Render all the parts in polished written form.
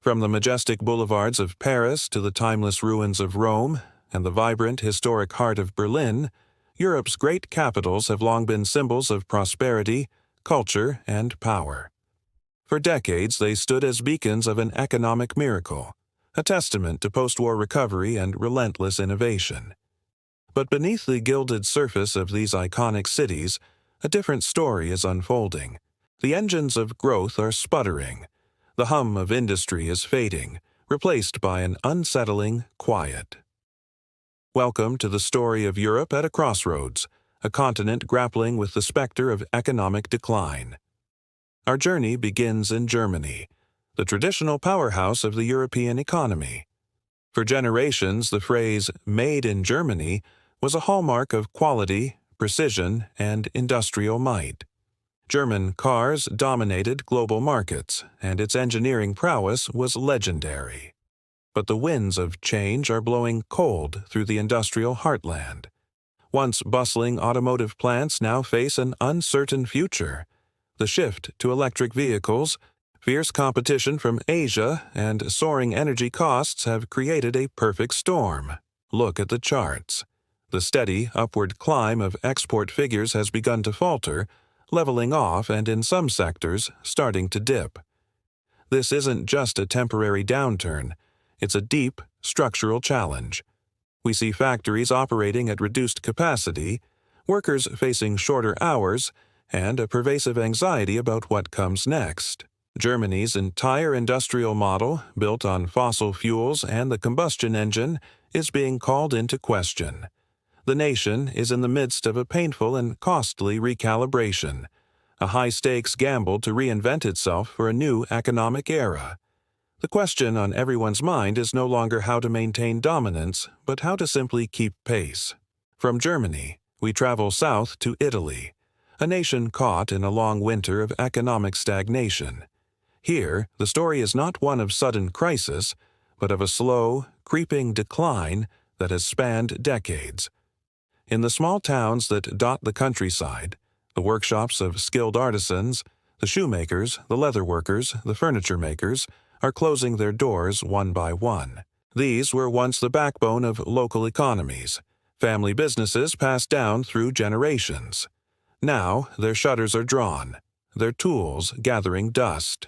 From the majestic boulevards of Paris to the timeless ruins of Rome and the vibrant historic heart of Berlin, Europe's great capitals have long been symbols of prosperity, culture, and power. For decades, they stood as beacons of an economic miracle, a testament to post-war recovery and relentless innovation. But beneath the gilded surface of these iconic cities, a different story is unfolding. The engines of growth are sputtering. The hum of industry is fading, replaced by an unsettling quiet. Welcome to the story of Europe at a crossroads, a continent grappling with the specter of economic decline. Our journey begins in Germany, the traditional powerhouse of the European economy. For generations, the phrase "made in Germany" was a hallmark of quality, precision, and industrial might. German cars dominated global markets, and its engineering prowess was legendary. But the winds of change are blowing cold through the industrial heartland. Once bustling automotive plants now face an uncertain future. The shift to electric vehicles, fierce competition from Asia, and soaring energy costs have created a perfect storm. Look at the charts. The steady, upward climb of export figures has begun to falter, leveling off and in some sectors starting to dip. This isn't just a temporary downturn, it's a deep, structural challenge. We see factories operating at reduced capacity, workers facing shorter hours, and a pervasive anxiety about what comes next. Germany's entire industrial model, built on fossil fuels and the combustion engine, is being called into question. The nation is in the midst of a painful and costly recalibration, a high-stakes gamble to reinvent itself for a new economic era. The question on everyone's mind is no longer how to maintain dominance, but how to simply keep pace. From Germany, we travel south to Italy, a nation caught in a long winter of economic stagnation. Here, the story is not one of sudden crisis, but of a slow, creeping decline that has spanned decades. In the small towns that dot the countryside, the workshops of skilled artisans, the shoemakers, the leather workers, the furniture makers, are closing their doors one by one. These were once the backbone of local economies, family businesses passed down through generations. Now, their shutters are drawn, their tools gathering dust.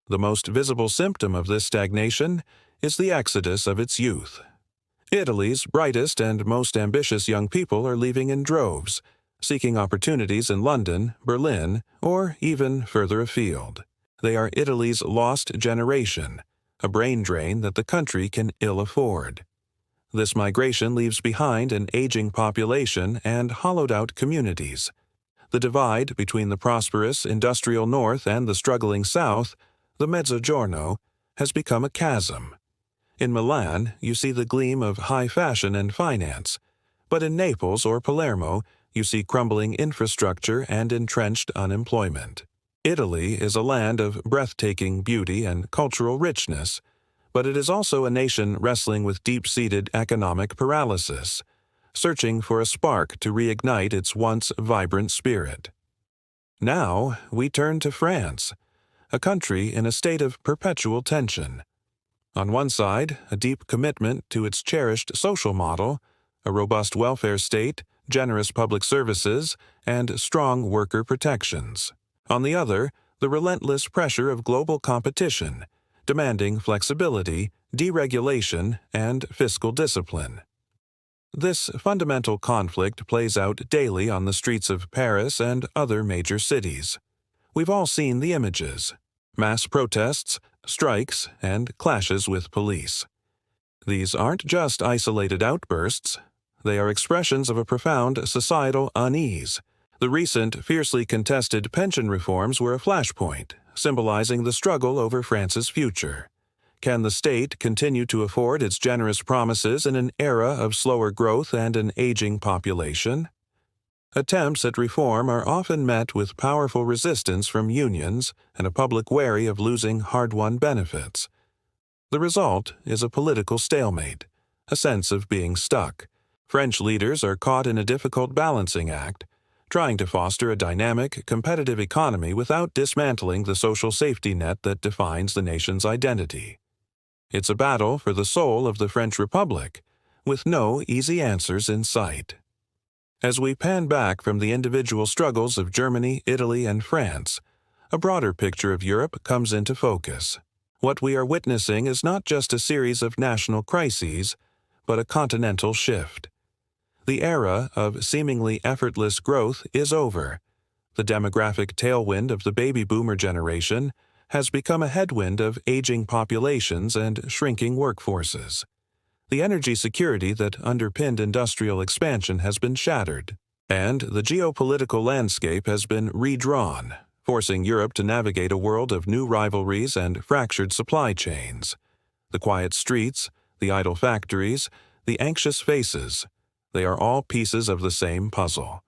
The most visible symptom of this stagnation is the exodus of its youth. Italy's brightest and most ambitious young people are leaving in droves, seeking opportunities in London, Berlin, or even further afield. They are Italy's lost generation, a brain drain that the country can ill afford. This migration leaves behind an aging population and hollowed-out communities. The divide between the prosperous industrial north and the struggling south, the Mezzogiorno, has become a chasm. In Milan, you see the gleam of high fashion and finance, but in Naples or Palermo, you see crumbling infrastructure and entrenched unemployment. Italy is a land of breathtaking beauty and cultural richness, but it is also a nation wrestling with deep-seated economic paralysis, searching for a spark to reignite its once vibrant spirit. Now we turn to France, a country in a state of perpetual tension. On one side, a deep commitment to its cherished social model, a robust welfare state, generous public services, and strong worker protections. On the other, the relentless pressure of global competition, demanding flexibility, deregulation, and fiscal discipline. This fundamental conflict plays out daily on the streets of Paris and other major cities. We've all seen the images: mass protests, strikes, and clashes with police. These aren't just isolated outbursts. They are expressions of a profound societal unease. The recent fiercely contested pension reforms were a flashpoint, symbolizing the struggle over France's future. Can the state continue to afford its generous promises in an era of slower growth and an aging population? Attempts at reform are often met with powerful resistance from unions and a public wary of losing hard-won benefits. The result is a political stalemate, a sense of being stuck. French leaders are caught in a difficult balancing act, trying to foster a dynamic, competitive economy without dismantling the social safety net that defines the nation's identity. It's a battle for the soul of the French Republic, with no easy answers in sight. As we pan back from the individual struggles of Germany, Italy, and France, a broader picture of Europe comes into focus. What we are witnessing is not just a series of national crises, but a continental shift. The era of seemingly effortless growth is over. The demographic tailwind of the baby boomer generation has become a headwind of aging populations and shrinking workforces. The energy security that underpinned industrial expansion has been shattered, and the geopolitical landscape has been redrawn, forcing Europe to navigate a world of new rivalries and fractured supply chains. The quiet streets, the idle factories, the anxious faces, they are all pieces of the same puzzle.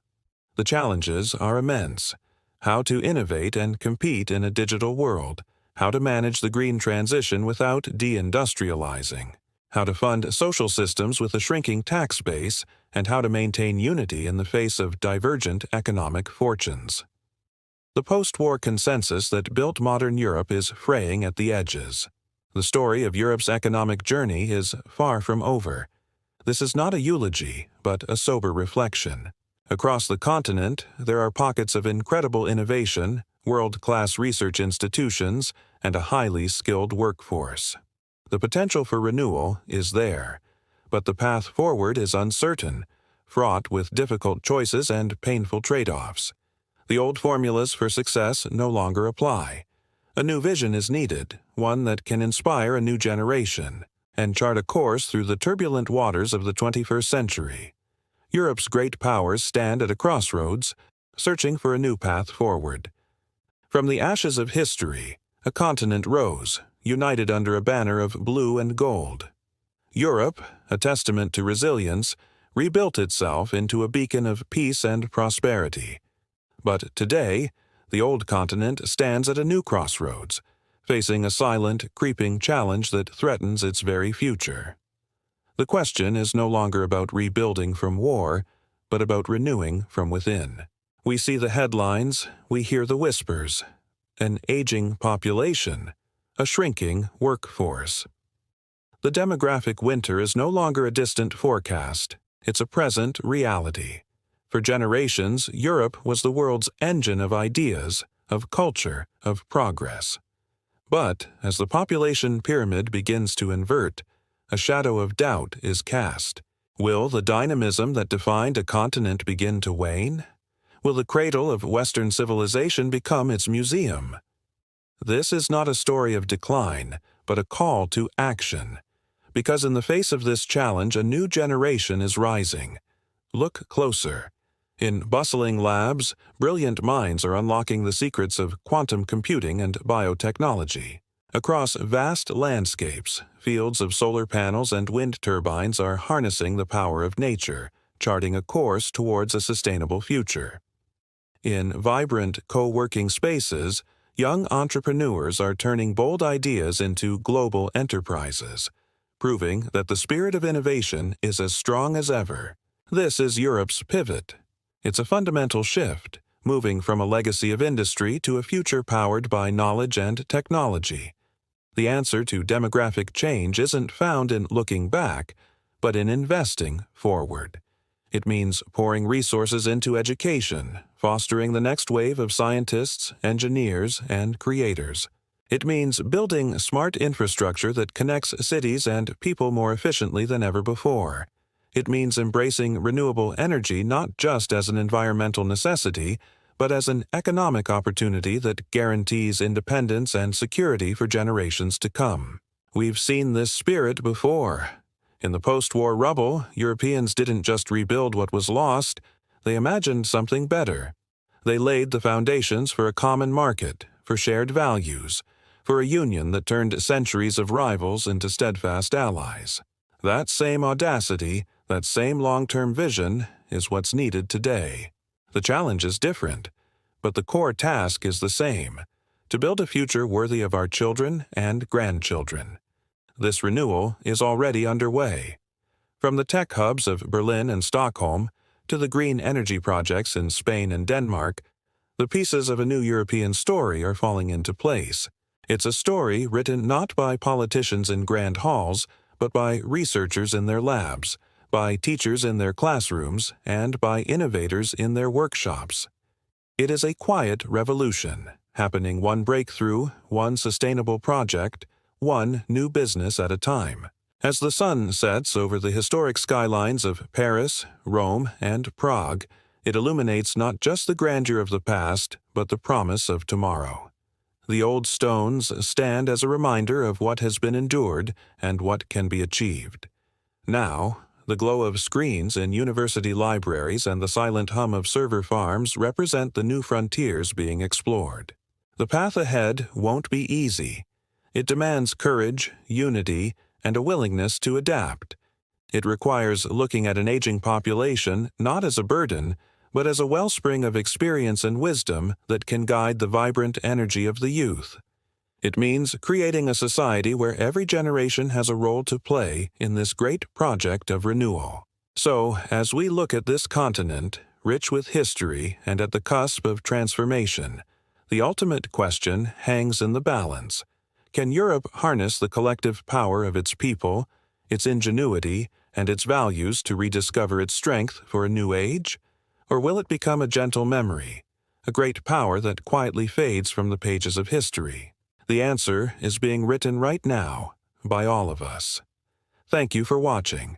The challenges are immense. How to innovate and compete in a digital world, how to manage the green transition without deindustrializing, how to fund social systems with a shrinking tax base, and how to maintain unity in the face of divergent economic fortunes. The post-war consensus that built modern Europe is fraying at the edges. The story of Europe's economic journey is far from over. This is not a eulogy, but a sober reflection. Across the continent, there are pockets of incredible innovation, world-class research institutions, and a highly skilled workforce. The potential for renewal is there, but the path forward is uncertain, fraught with difficult choices and painful trade-offs. The old formulas for success no longer apply. A new vision is needed, one that can inspire a new generation, and chart a course through the turbulent waters of the 21st century. Europe's great powers stand at a crossroads, searching for a new path forward. From the ashes of history, a continent rose, united under a banner of blue and gold. Europe, a testament to resilience, rebuilt itself into a beacon of peace and prosperity. But today, the old continent stands at a new crossroads, facing a silent, creeping challenge that threatens its very future. The question is no longer about rebuilding from war, but about renewing from within. We see the headlines, we hear the whispers. An aging population, a shrinking workforce. The demographic winter is no longer a distant forecast, it's a present reality. For generations, Europe was the world's engine of ideas, of culture, of progress. But as the population pyramid begins to invert, a shadow of doubt is cast. Will the dynamism that defined a continent begin to wane? Will the cradle of Western civilization become its museum? This is not a story of decline, but a call to action. Because in the face of this challenge, a new generation is rising. Look closer. In bustling labs, brilliant minds are unlocking the secrets of quantum computing and biotechnology. Across vast landscapes, fields of solar panels and wind turbines are harnessing the power of nature, charting a course towards a sustainable future. In vibrant co-working spaces, young entrepreneurs are turning bold ideas into global enterprises, proving that the spirit of innovation is as strong as ever. This is Europe's pivot. It's a fundamental shift, moving from a legacy of industry to a future powered by knowledge and technology. The answer to demographic change isn't found in looking back, but in investing forward. It means pouring resources into education, fostering the next wave of scientists, engineers, and creators. It means building smart infrastructure that connects cities and people more efficiently than ever before. It means embracing renewable energy not just as an environmental necessity, but as an economic opportunity that guarantees independence and security for generations to come. We've seen this spirit before. In the post-war rubble, Europeans didn't just rebuild what was lost, they imagined something better. They laid the foundations for a common market, for shared values, for a union that turned centuries of rivals into steadfast allies. That same audacity, that same long-term vision, is what's needed today. The challenge is different, but the core task is the same: to build a future worthy of our children and grandchildren. This renewal is already underway. From the tech hubs of Berlin and Stockholm to the green energy projects in Spain and Denmark, the pieces of a new European story are falling into place. It's a story written not by politicians in grand halls, but by researchers in their labs, by teachers in their classrooms, and by innovators in their workshops. It is a quiet revolution, happening one breakthrough, one sustainable project, one new business at a time. As the sun sets over the historic skylines of Paris, Rome, and Prague, it illuminates not just the grandeur of the past, but the promise of tomorrow. The old stones stand as a reminder of what has been endured and what can be achieved. Now, the glow of screens in university libraries and the silent hum of server farms represent the new frontiers being explored. The path ahead won't be easy. It demands courage, unity, and a willingness to adapt. It requires looking at an aging population not as a burden, but as a wellspring of experience and wisdom that can guide the vibrant energy of the youth. It means creating a society where every generation has a role to play in this great project of renewal. So, as we look at this continent, rich with history and at the cusp of transformation, the ultimate question hangs in the balance. Can Europe harness the collective power of its people, its ingenuity, and its values to rediscover its strength for a new age? Or will it become a gentle memory, a great power that quietly fades from the pages of history? The answer is being written right now by all of us. Thank you for watching.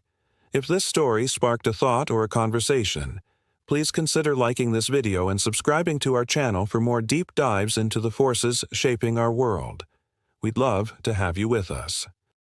If this story sparked a thought or a conversation, please consider liking this video and subscribing to our channel for more deep dives into the forces shaping our world. We'd love to have you with us.